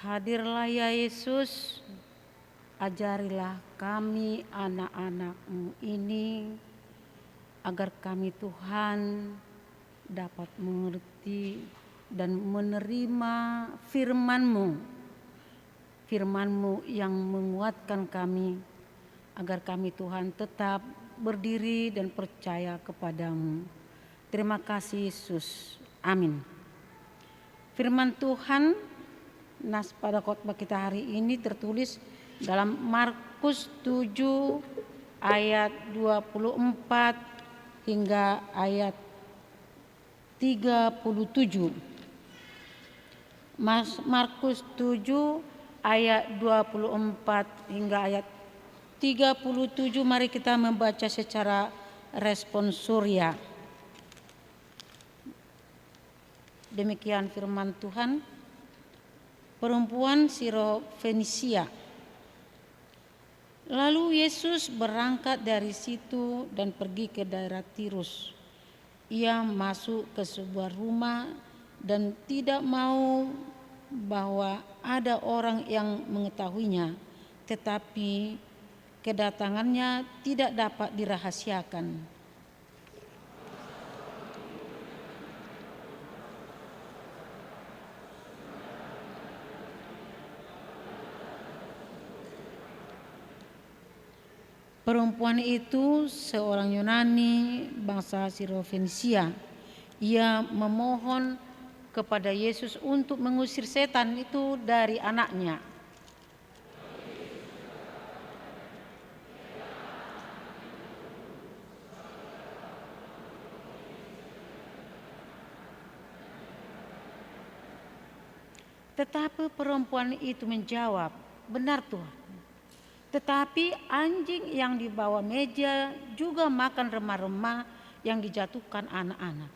Hadirlah ya Yesus, ajarilah kami anak-anak-Mu ini, agar kami Tuhan dapat mengerti dan menerima firman-Mu, firman-Mu yang menguatkan kami, agar kami Tuhan tetap berdiri dan percaya kepadamu. Terima kasih Yesus, amin. Firman Tuhan nas pada khotbah kita hari ini tertulis dalam Markus 7 ayat 24 hingga ayat 37. Markus 7 ayat 24 hingga ayat 37, mari kita membaca secara responsoria. Demikian firman Tuhan. Perempuan Sirofenisia. Lalu Yesus berangkat dari situ dan pergi ke daerah Tirus. Ia masuk ke sebuah rumah dan tidak mau bahwa ada orang yang mengetahuinya, tetapi kedatangannya tidak dapat dirahasiakan. Perempuan itu seorang Yunani bangsa Sirofenisia. Ia memohon kepada Yesus untuk mengusir setan itu dari anaknya. Tetapi perempuan itu menjawab, "Benar Tuhan. Tetapi anjing yang di bawah meja juga makan remah-remah yang dijatuhkan anak-anak."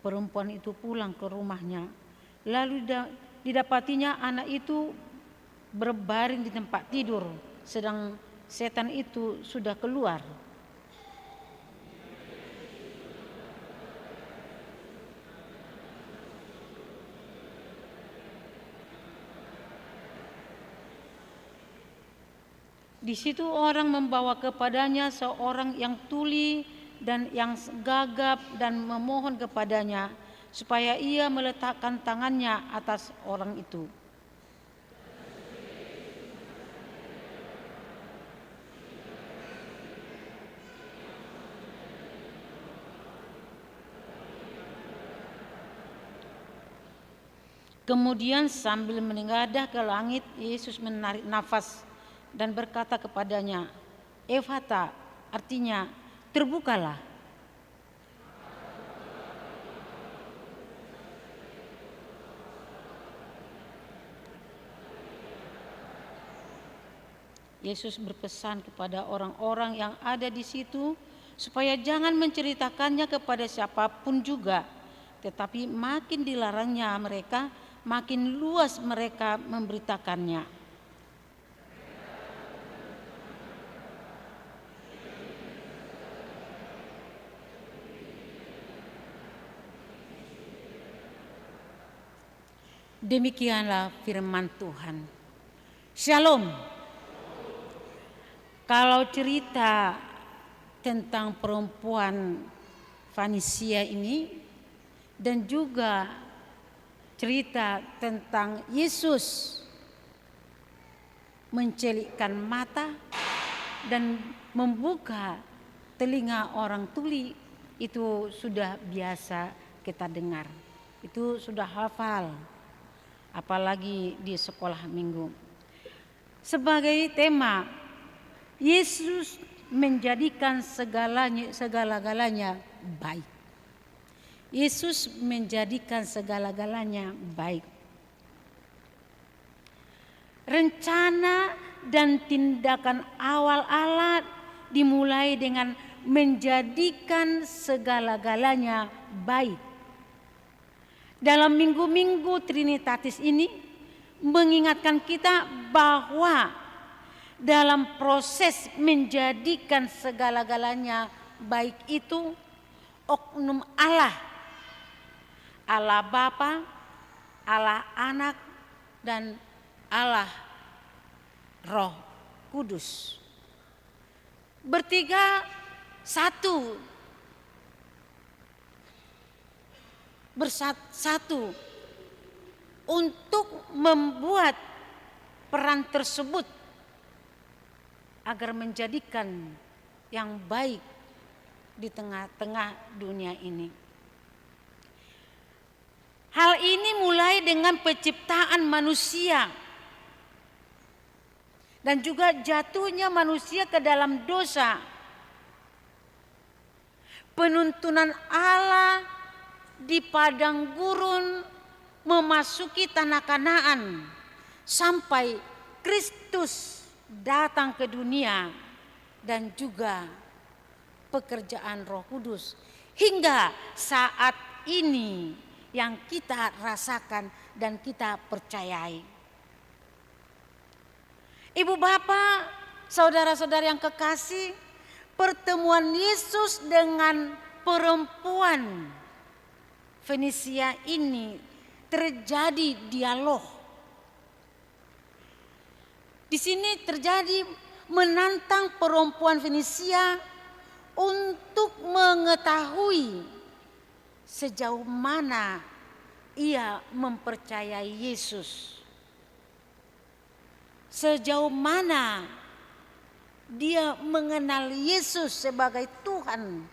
Perempuan itu pulang ke rumahnya. Lalu didapatinya anak itu berbaring di tempat tidur, sedang setan itu sudah keluar. Di situ orang membawa kepadanya seorang yang tuli dan yang gagap dan memohon kepadanya supaya ia meletakkan tangannya atas orang itu. Kemudian sambil menengadah ke langit, Yesus menarik nafas dan berkata kepadanya, "Ephata," artinya terbukalah. Yesus berpesan kepada orang-orang yang ada di situ supaya jangan menceritakannya kepada siapapun juga, tetapi makin dilarangnya mereka, makin luas mereka memberitakannya. Demikianlah firman Tuhan. Shalom. Kalau cerita tentang perempuan Fenisia ini dan juga cerita tentang Yesus mencelikkan mata dan membuka telinga orang tuli, itu sudah biasa kita dengar. Itu sudah hafal, apalagi di sekolah minggu. Sebagai tema, Yesus menjadikan segala-galanya baik. Yesus menjadikan segala-galanya baik. Rencana dan tindakan awal Allah dimulai dengan menjadikan segala-galanya baik. Dalam minggu-minggu Trinitatis ini mengingatkan kita bahwa dalam proses menjadikan segala-galanya baik itu oknum Allah, Allah Bapa, Allah Anak, dan Allah Roh Kudus. Bertiga satu, bersatu untuk membuat peran tersebut agar menjadikan yang baik di tengah-tengah dunia ini. Hal ini mulai dengan penciptaan manusia dan juga jatuhnya manusia ke dalam dosa. Penuntunan Allah di padang gurun memasuki tanah Kanaan sampai Kristus datang ke dunia, dan juga pekerjaan Roh Kudus hingga saat ini yang kita rasakan dan kita percayai. Ibu bapak, saudara-saudara yang kekasih, pertemuan Yesus dengan perempuan Fenisia ini terjadi dialog. Di sini terjadi menantang perempuan Fenisia untuk mengetahui sejauh mana ia mempercayai Yesus, sejauh mana dia mengenal Yesus sebagai Tuhan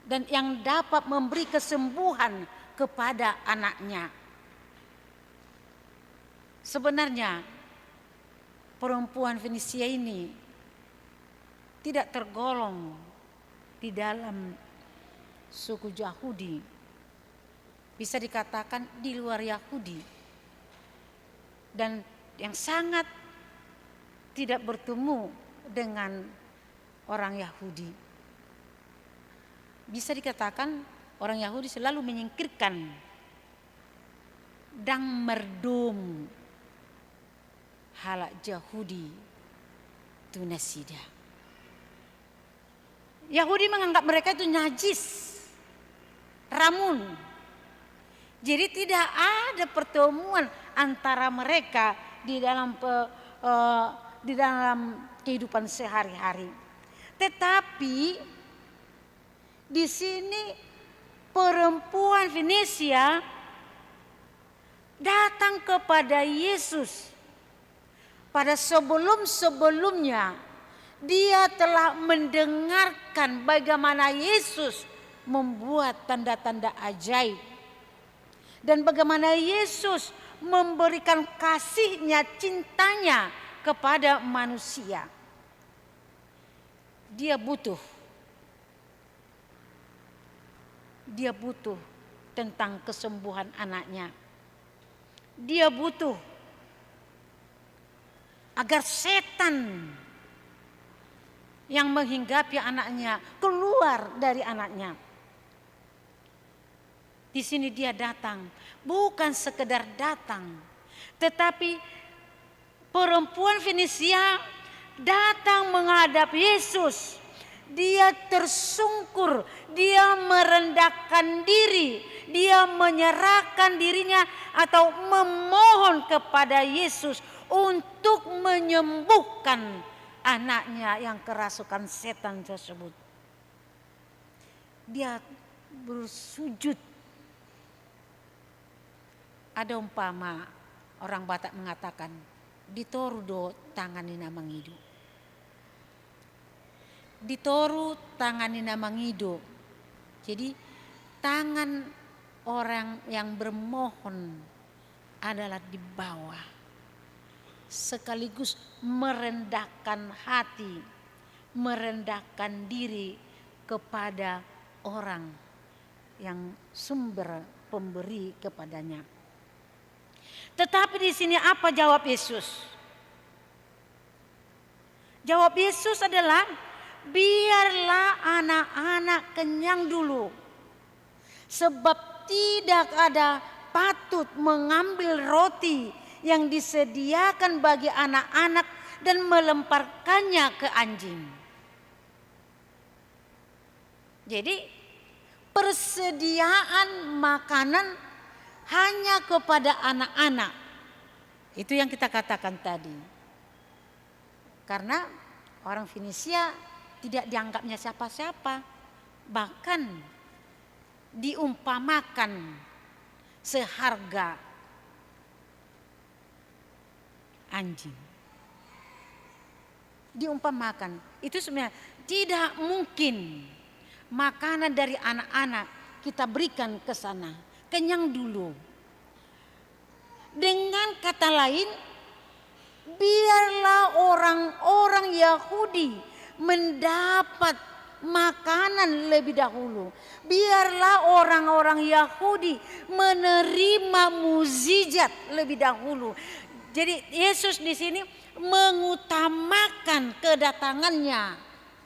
dan yang dapat memberi kesembuhan kepada anaknya. Sebenarnya perempuan Fenisia ini tidak tergolong di dalam suku Yahudi, bisa dikatakan di luar Yahudi, dan yang sangat tidak bertemu dengan orang Yahudi. Bisa dikatakan orang Yahudi selalu menyingkirkan dan merdum halak Yahudi tunasida. Yahudi menganggap mereka itu najis, ramun. Jadi tidak ada pertemuan antara mereka di dalam kehidupan sehari-hari. Tetapi di sini perempuan Fenisia datang kepada Yesus. Pada sebelum-sebelumnya dia telah mendengarkan bagaimana Yesus membuat tanda-tanda ajaib dan bagaimana Yesus memberikan kasihnya, cintanya kepada manusia. Dia butuh tentang kesembuhan anaknya. Dia butuh agar setan yang menghinggapi anaknya keluar dari anaknya. Di sini dia datang, bukan sekedar datang, tetapi perempuan Fenisia datang menghadap Yesus. Dia tersungkur, dia merendahkan diri, dia menyerahkan dirinya atau memohon kepada Yesus untuk menyembuhkan anaknya yang kerasukan setan tersebut. Dia bersujud. Ada umpama orang Batak mengatakan, ditoru do tanganina mangido. Ditoru tanganina mangido. Jadi tangan orang yang bermohon adalah di bawah, sekaligus merendahkan hati, merendahkan diri kepada orang yang sumber pemberi kepadanya. Tetapi di sini apa jawab Yesus? Jawab Yesus adalah, biarlah anak-anak kenyang dulu, sebab tidak ada patut mengambil roti yang disediakan bagi anak-anak dan melemparkannya ke anjing. Jadi persediaan makanan hanya kepada anak-anak. Itu yang kita katakan tadi. Karena orang Fenisia tidak dianggapnya siapa-siapa. Bahkan diumpamakan seharga anjing. Diumpamakan. Itu sebenarnya tidak mungkin makanan dari anak-anak kita berikan ke sana. Kenyang dulu. Dengan kata lain, biarlah orang-orang Yahudi mendapat makanan lebih dahulu. Biarlah orang-orang Yahudi menerima mukjizat lebih dahulu. Jadi Yesus di sini mengutamakan kedatangannya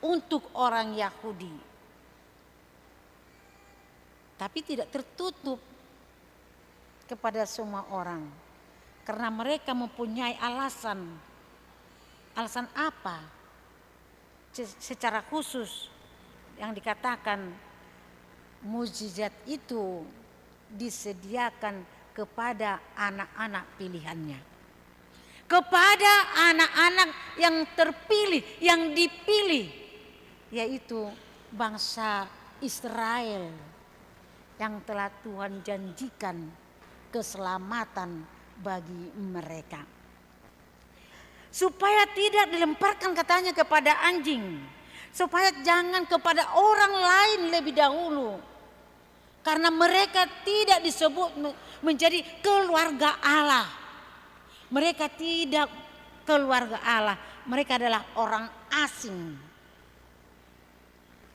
untuk orang Yahudi. Tapi tidak tertutup kepada semua orang. Karena mereka mempunyai alasan. Alasan apa? Secara khusus yang dikatakan mukjizat itu disediakan kepada anak-anak pilihannya. Kepada anak-anak yang terpilih, yang dipilih, yaitu bangsa Israel yang telah Tuhan janjikan keselamatan bagi mereka. Supaya tidak dilemparkan katanya kepada anjing. Supaya jangan kepada orang lain lebih dahulu. Karena mereka tidak disebut menjadi keluarga Allah. Mereka tidak keluarga Allah. Mereka adalah orang asing.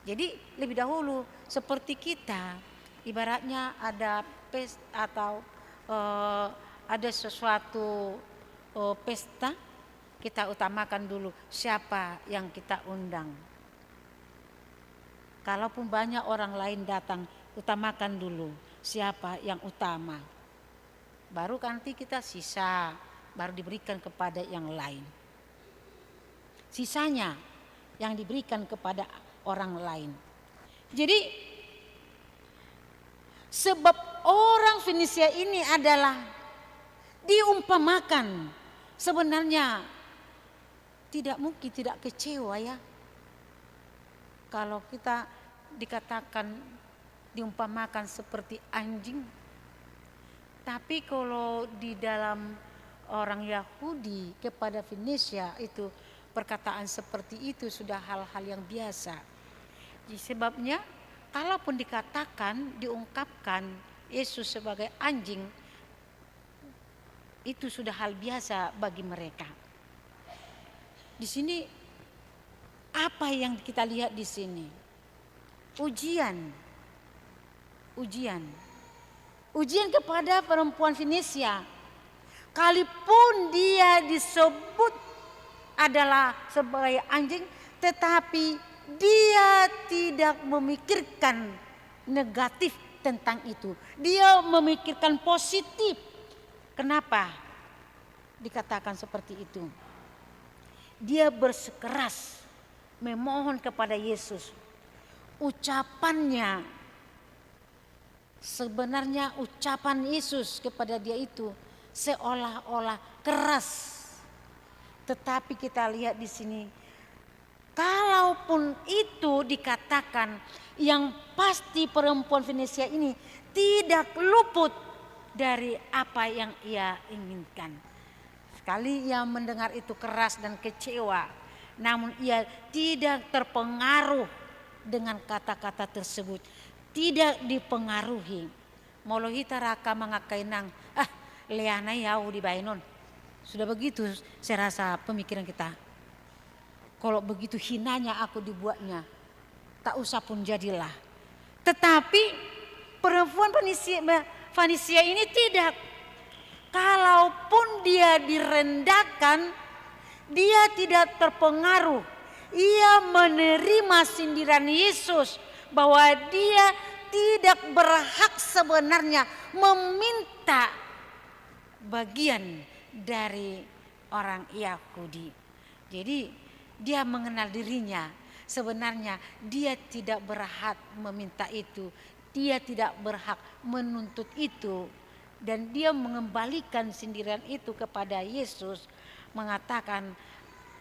Jadi lebih dahulu seperti kita, ibaratnya ada pesta atau ada sesuatu pesta, kita utamakan dulu siapa yang kita undang. Kalaupun banyak orang lain datang, utamakan dulu siapa yang utama. Baru nanti kita sisa, baru diberikan kepada yang lain. Sisanya yang diberikan kepada orang lain. Jadi sebab orang Fenisia ini adalah diumpamakan, sebenarnya tidak mungkin tidak kecewa ya. Kalau kita dikatakan diumpamakan seperti anjing. Tapi kalau di dalam orang Yahudi kepada Fenisia itu perkataan seperti itu sudah hal-hal yang biasa. Jadi sebabnya kalaupun dikatakan, diungkapkan Yesus sebagai anjing, itu sudah hal biasa bagi mereka. Di sini apa yang kita lihat di sini? Ujian kepada perempuan Fenisia. Kalaupun dia disebut adalah sebagai anjing, tetapi dia tidak memikirkan negatif tentang itu. Dia memikirkan positif. Kenapa dikatakan seperti itu? Dia bersikeras memohon kepada Yesus. Ucapannya, sebenarnya ucapan Yesus kepada dia itu seolah-olah keras. Tetapi kita lihat di sini, kalaupun itu dikatakan, yang pasti perempuan Fenisia ini tidak luput dari apa yang ia inginkan. Sekali ia mendengar itu keras dan kecewa, namun ia tidak terpengaruh dengan kata-kata tersebut. Tidak dipengaruhi. Molohita raka mengakainang, leana yau di bainon. Sudah begitu saya rasa pemikiran kita. Kalau begitu hinanya aku dibuatnya, tak usah pun jadilah. Tetapi perempuan Fenisia ini tidak. Kalaupun dia direndahkan, dia tidak terpengaruh. Ia menerima sindiran Yesus bahwa dia tidak berhak sebenarnya meminta bagian dari orang Yahudi. Jadi dia mengenal dirinya. Sebenarnya dia tidak berhak meminta itu. Dia tidak berhak menuntut itu. Dan dia mengembalikan sendirian itu kepada Yesus. Mengatakan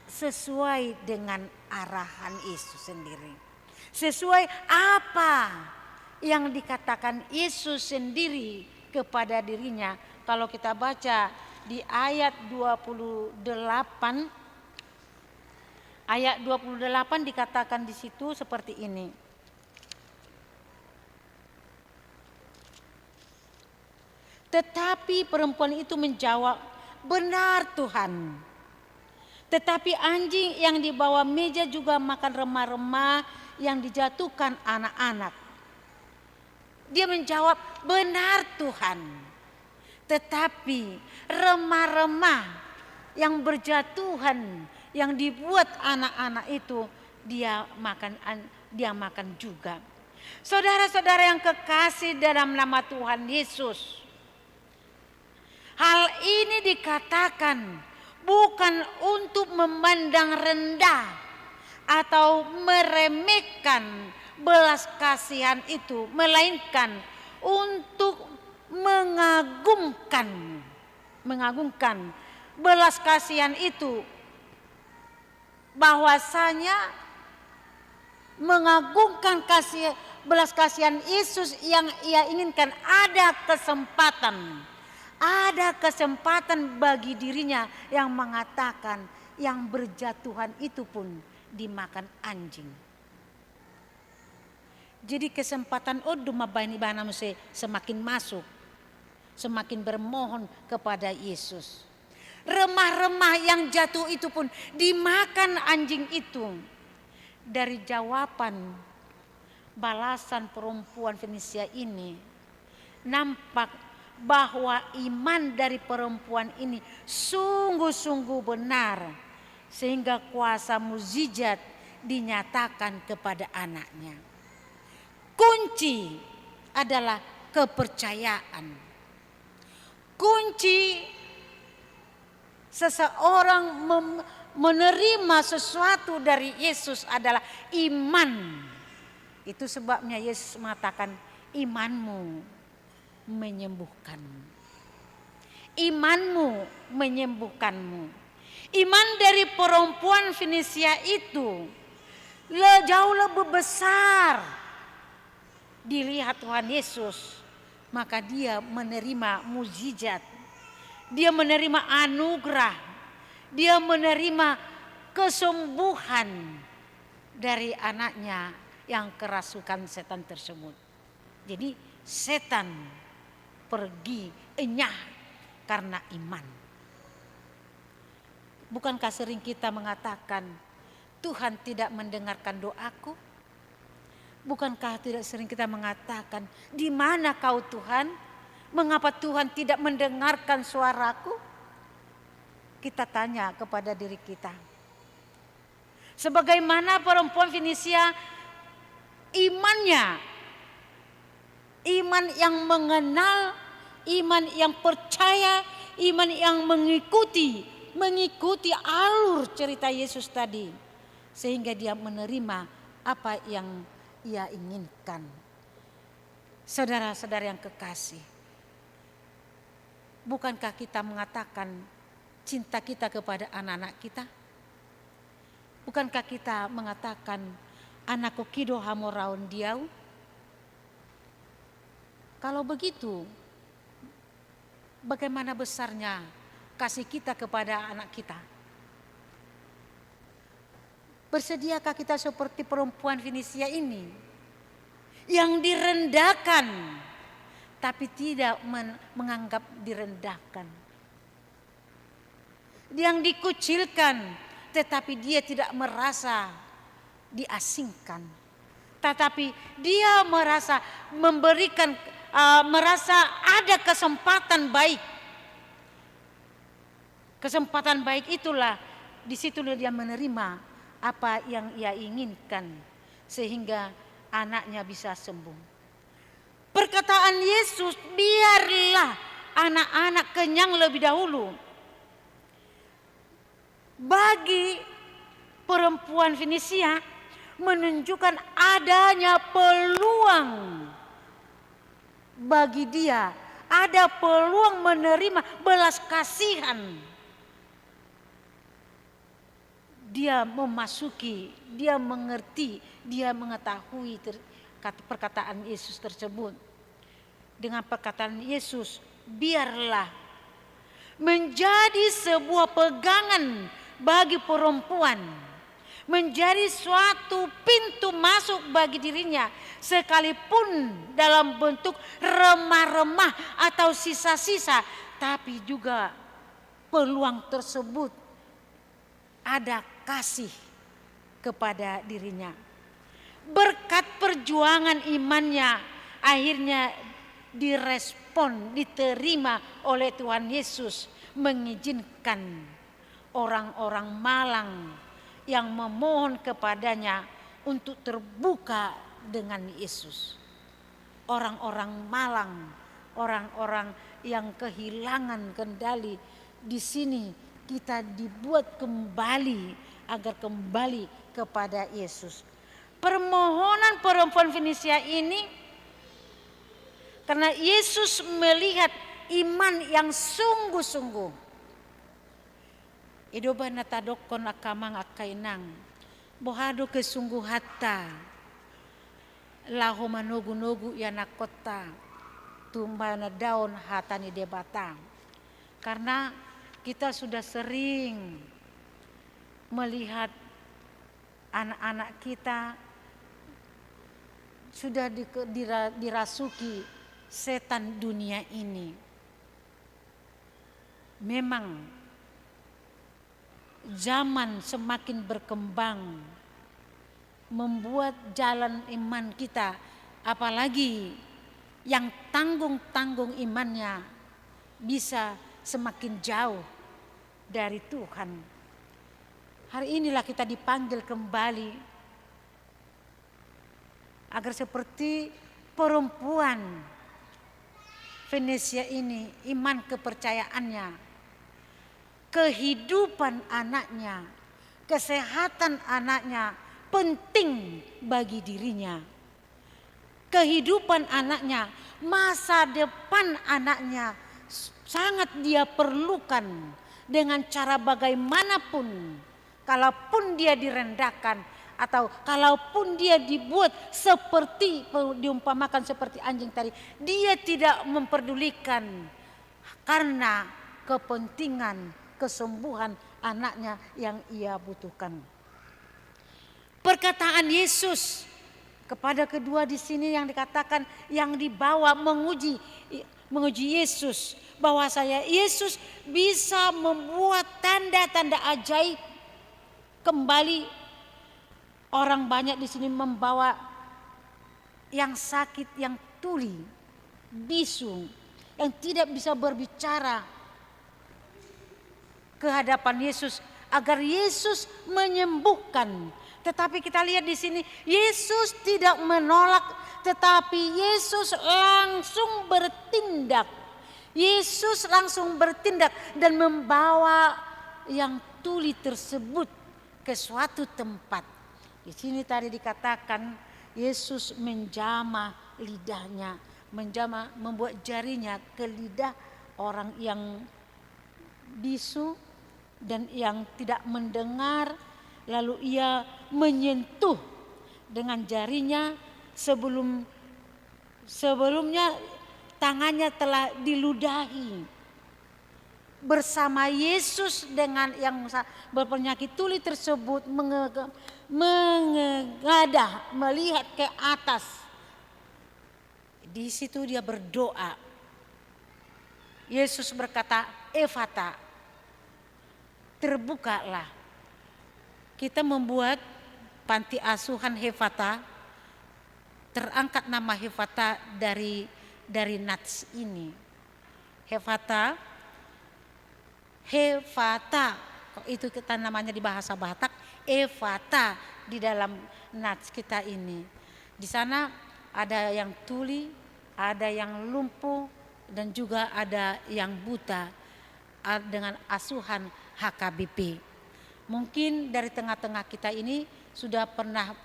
sesuai dengan arahan Yesus sendiri. Sesuai apa yang dikatakan Yesus sendiri kepada dirinya. Kalau kita baca di ayat 28. Ayat 28 dikatakan di situ seperti ini. Tetapi perempuan itu menjawab, "Benar Tuhan. Tetapi anjing yang di bawah meja juga makan remah-remah yang dijatuhkan anak-anak." Dia menjawab, "Benar Tuhan. Tetapi remah-remah yang berjatuhan, yang dibuat anak-anak itu dia makan juga." Saudara-saudara yang kekasih dalam nama Tuhan Yesus, hal ini dikatakan bukan untuk memandang rendah atau meremehkan belas kasihan itu, melainkan untuk mengagungkan belas kasihan itu, bahwasanya mengagungkan belas kasihan Yesus yang ia inginkan. Ada kesempatan bagi dirinya yang mengatakan yang berjatuhan itu pun dimakan anjing. Jadi kesempatan semakin masuk, semakin bermohon kepada Yesus. Remah-remah yang jatuh itu pun dimakan anjing itu. Dari jawaban balasan perempuan Fenisia ini, nampak bahwa iman dari perempuan ini sungguh-sungguh benar, sehingga kuasa mukjizat dinyatakan kepada anaknya. Kunci adalah kepercayaan. Kunci seseorang menerima sesuatu dari Yesus adalah iman. Itu sebabnya Yesus mengatakan, imanmu menyembuhkanmu. Imanmu menyembuhkanmu. Iman dari perempuan Fenisia itu jauh lebih besar dilihat Tuhan Yesus. Maka dia menerima mukjizat. Dia menerima anugerah. Dia menerima kesembuhan dari anaknya yang kerasukan setan tersebut. Jadi setan pergi enyah karena iman. Bukankah sering kita mengatakan, Tuhan tidak mendengarkan doaku? Bukankah tidak sering kita mengatakan, di mana kau Tuhan? Mengapa Tuhan tidak mendengarkan suaraku? Kita tanya kepada diri kita. Sebagaimana perempuan Fenisia, imannya, iman yang mengenal, iman yang percaya, iman yang mengikuti alur cerita Yesus tadi, sehingga dia menerima apa yang ia inginkan. Saudara-saudara yang kekasih, bukankah kita mengatakan cinta kita kepada anak-anak kita? Bukankah kita mengatakan anakku kido hamoraun diau? Kalau begitu, bagaimana besarnya kasih kita kepada anak kita? Bersediakah kita seperti perempuan Fenisia ini yang direndahkan tapi tidak menganggap direndahkan, yang dikucilkan tetapi dia tidak merasa diasingkan, tetapi dia merasa merasa ada kesempatan baik. Kesempatan baik itulah, di situ dia menerima apa yang ia inginkan sehingga anaknya bisa sembuh. Perkataan Yesus, biarlah anak-anak kenyang lebih dahulu. Bagi perempuan Fenisia menunjukkan adanya peluang bagi dia, ada peluang menerima belas kasihan. Dia memasuki, dia mengerti, dia mengetahui perkataan Yesus tersebut. Dengan perkataan Yesus, biarlah menjadi sebuah pegangan bagi perempuan, menjadi suatu pintu masuk bagi dirinya, sekalipun dalam bentuk remah-remah atau sisa-sisa, tapi juga peluang tersebut ada kasih kepada dirinya. Berkat perjuangan imannya akhirnya direspon, diterima oleh Tuhan Yesus, mengizinkan orang-orang malang yang memohon kepadanya untuk terbuka dengan Yesus. Orang-orang malang, orang-orang yang kehilangan kendali, di sini kita dibuat kembali agar kembali kepada Yesus. Permohonan perempuan Fenisia ini karena Yesus melihat iman yang sungguh-sungguh. Idoba natadokon akamang akainang. Bohado kesungguh hatta. Laho manogu-nogu yana kota. Tumbana daun hatani debatang. Karena kita sudah sering melihat anak-anak kita sudah dirasuki setan dunia ini. Memang zaman semakin berkembang, membuat jalan iman kita, apalagi yang tanggung-tanggung imannya, bisa semakin jauh dari Tuhan. Hari inilah kita dipanggil kembali agar seperti perempuan Fenisia ini, iman kepercayaannya, kehidupan anaknya, kesehatan anaknya penting bagi dirinya. Kehidupan anaknya, masa depan anaknya sangat dia perlukan dengan cara bagaimanapun. Kalaupun dia direndahkan atau kalaupun dia dibuat seperti diumpamakan seperti anjing tadi, dia tidak memperdulikan karena kepentingan kesembuhan anaknya yang ia butuhkan. Perkataan Yesus kepada kedua di sini yang dikatakan yang dibawa menguji Yesus, bahwa Yesus bisa membuat tanda-tanda ajaib kembali. Orang banyak di sini membawa yang sakit, yang tuli, bisu, yang tidak bisa berbicara ke hadapan Yesus agar Yesus menyembuhkan. Tetapi kita lihat di sini Yesus tidak menolak, tetapi Yesus langsung bertindak. Yesus langsung bertindak dan membawa yang tuli tersebut ke suatu tempat. Di sini tadi dikatakan Yesus menjamah lidahnya, membuat jarinya ke lidah orang yang bisu dan yang tidak mendengar, lalu ia menyentuh dengan jarinya. Sebelumnya tangannya telah diludahi bersama Yesus dengan yang berpenyakit tuli tersebut, mengadah melihat ke atas. Di situ dia berdoa. Yesus berkata, "Efata," terbukalah. Kita membuat panti asuhan Hefata, terangkat nama Hefata dari Nats ini. Hefata, itu kita namanya di bahasa Batak, Efata di dalam Nats kita ini. Di sana ada yang tuli, ada yang lumpuh, dan juga ada yang buta dengan asuhan HKBP. Mungkin dari tengah-tengah kita ini sudah pernah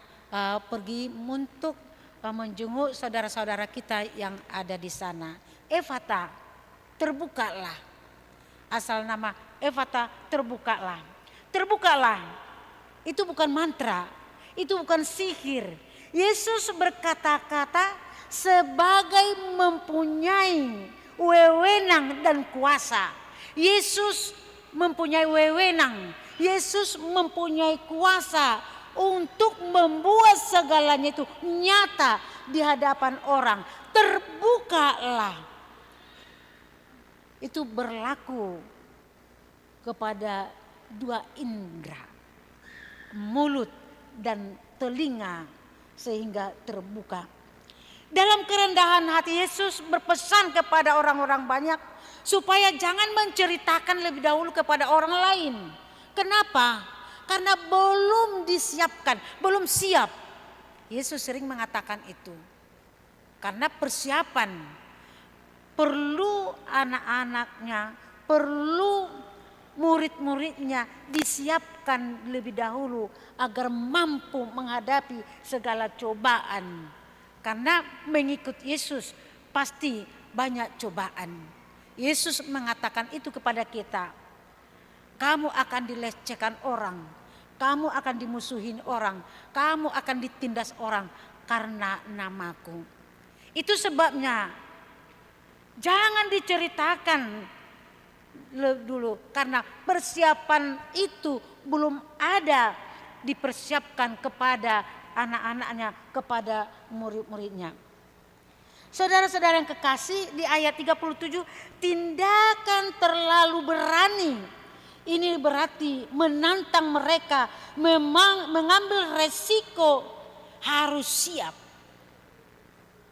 pergi untuk menjenguk saudara-saudara kita yang ada di sana. Efata, terbukalah. Asal nama Efata, terbukalah. Terbukalah. Itu bukan mantra, itu bukan sihir. Yesus berkata-kata sebagai mempunyai wewenang dan kuasa. Yesus mempunyai wewenang, Yesus mempunyai kuasa untuk membuat segalanya itu nyata di hadapan orang. Terbukalah. Itu berlaku kepada dua indera, mulut dan telinga, sehingga terbuka. Dalam kerendahan hati Yesus berpesan kepada orang-orang banyak supaya jangan menceritakan lebih dahulu kepada orang lain. Kenapa? Karena belum disiapkan, belum siap. Yesus sering mengatakan itu. Karena persiapan, perlu anak-anaknya, perlu murid-muridnya disiapkan lebih dahulu agar mampu menghadapi segala cobaan. Karena mengikut Yesus pasti banyak cobaan. Yesus mengatakan itu kepada kita. Kamu akan dilecehkan orang, kamu akan dimusuhin orang, kamu akan ditindas orang karena namaku. Itu sebabnya jangan diceritakan dulu, karena persiapan itu belum ada dipersiapkan kepada anak-anaknya, kepada murid-muridnya. Saudara-saudara yang kekasih, di ayat 37, tindakan terlalu berani. Ini berarti menantang mereka, memang mengambil resiko, harus siap.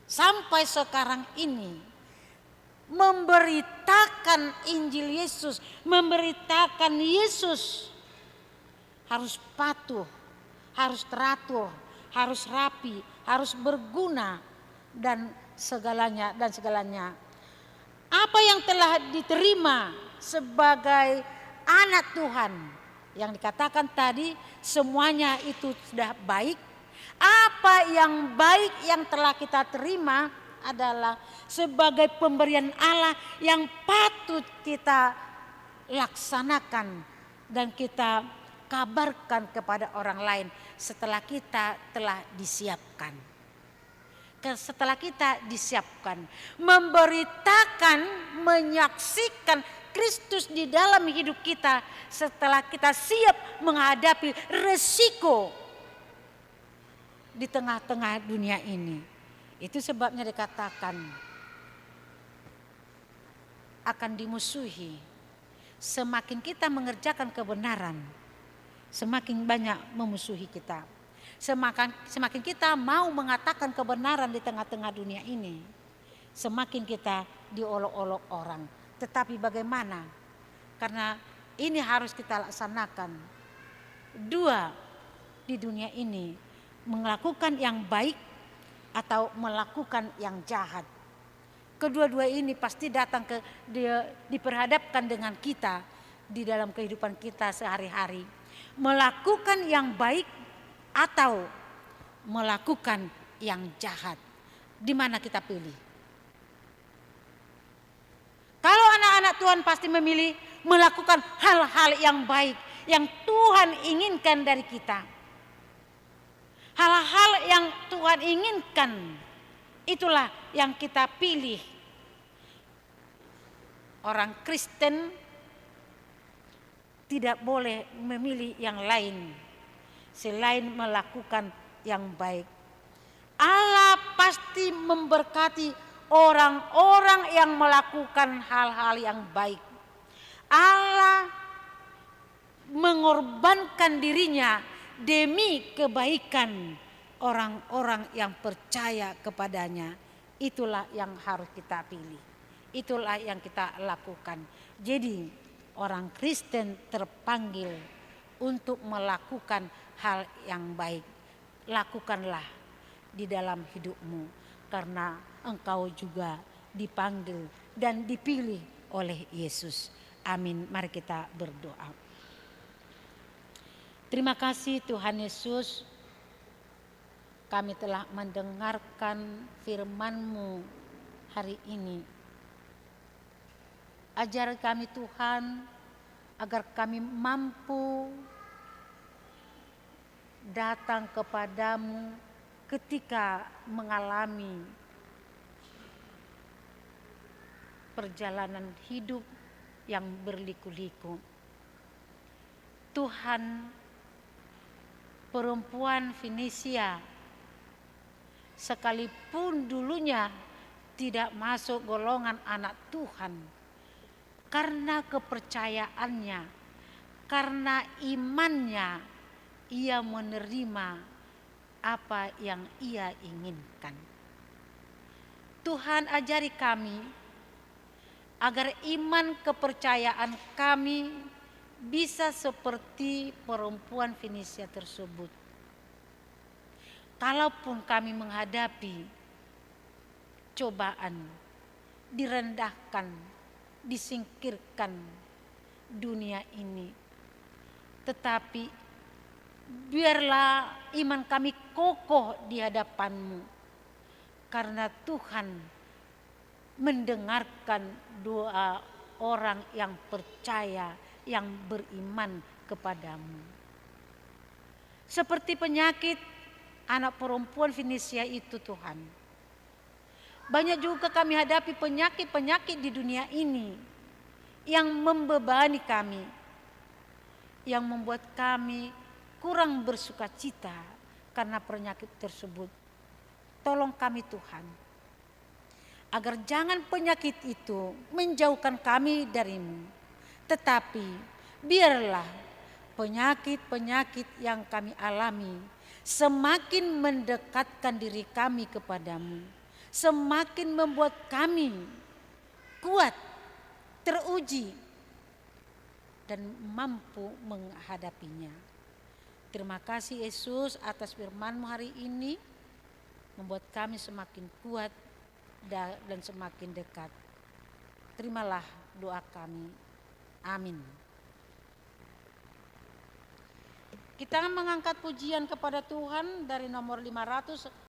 Sampai sekarang ini memberitakan Injil Yesus, memberitakan Yesus harus patuh, harus teratur, harus rapi, harus berguna dan segalanya. Apa yang telah diterima sebagai anak Tuhan yang dikatakan tadi, semuanya itu sudah baik. Apa yang baik yang telah kita terima adalah sebagai pemberian Allah yang patut kita laksanakan dan kita kabarkan kepada orang lain setelah kita telah disiapkan. Setelah kita disiapkan, memberitakan, menyaksikan Kristus di dalam hidup kita setelah kita siap menghadapi resiko di tengah-tengah dunia ini. Itu sebabnya dikatakan akan dimusuhi. Semakin kita mengerjakan kebenaran, semakin banyak memusuhi kita. Semakin kita mau mengatakan kebenaran di tengah-tengah dunia ini, semakin kita diolok-olok orang. Tetapi bagaimana? Karena ini harus kita laksanakan. Dua di dunia ini, melakukan yang baik atau melakukan yang jahat. Kedua-dua ini pasti datang diperhadapkan dengan kita di dalam kehidupan kita sehari-hari. Melakukan yang baik atau melakukan yang jahat. Di mana kita pilih? Kalau anak-anak Tuhan pasti memilih melakukan hal-hal yang baik yang Tuhan inginkan dari kita. Hal-hal yang Tuhan inginkan, itulah yang kita pilih. Orang Kristen tidak boleh memilih yang lain selain melakukan yang baik. Allah pasti memberkati orang-orang yang melakukan hal-hal yang baik. Allah mengorbankan dirinya demi kebaikan orang-orang yang percaya kepadanya. Itulah yang harus kita pilih. Itulah yang kita lakukan. Jadi orang Kristen terpanggil untuk melakukan hal yang baik. Lakukanlah di dalam hidupmu, karena engkau juga dipanggil dan dipilih oleh Yesus. Amin. Mari kita berdoa. Terima kasih Tuhan Yesus, kami telah mendengarkan firman-Mu hari ini. Ajar kami Tuhan, agar kami mampu datang kepadamu ketika mengalami perjalanan hidup yang berliku-liku. Tuhan, perempuan Fenisia sekalipun dulunya tidak masuk golongan anak Tuhan, karena kepercayaannya, karena imannya, ia menerima apa yang ia inginkan. Tuhan, ajari kami agar iman kepercayaan kami bisa seperti perempuan Fenisia tersebut. Kalaupun kami menghadapi cobaan, direndahkan, disingkirkan dunia ini, tetapi biarlah iman kami kokoh di hadapan-Mu, karena Tuhan mendengarkan doa orang yang percaya, yang beriman kepadamu. Seperti penyakit anak perempuan Fenisia itu Tuhan. Banyak juga kami hadapi penyakit-penyakit di dunia ini yang membebani kami, yang membuat kami kurang bersukacita karena penyakit tersebut. Tolong kami Tuhan, agar jangan penyakit itu menjauhkan kami dari-Mu, tetapi biarlah penyakit-penyakit yang kami alami semakin mendekatkan diri kami kepadamu, semakin membuat kami kuat, teruji, dan mampu menghadapinya. Terima kasih Yesus atas firman-Mu hari ini, membuat kami semakin kuat dan semakin dekat. Terimalah doa kami. Amin. Kita mengangkat pujian kepada Tuhan dari nomor 500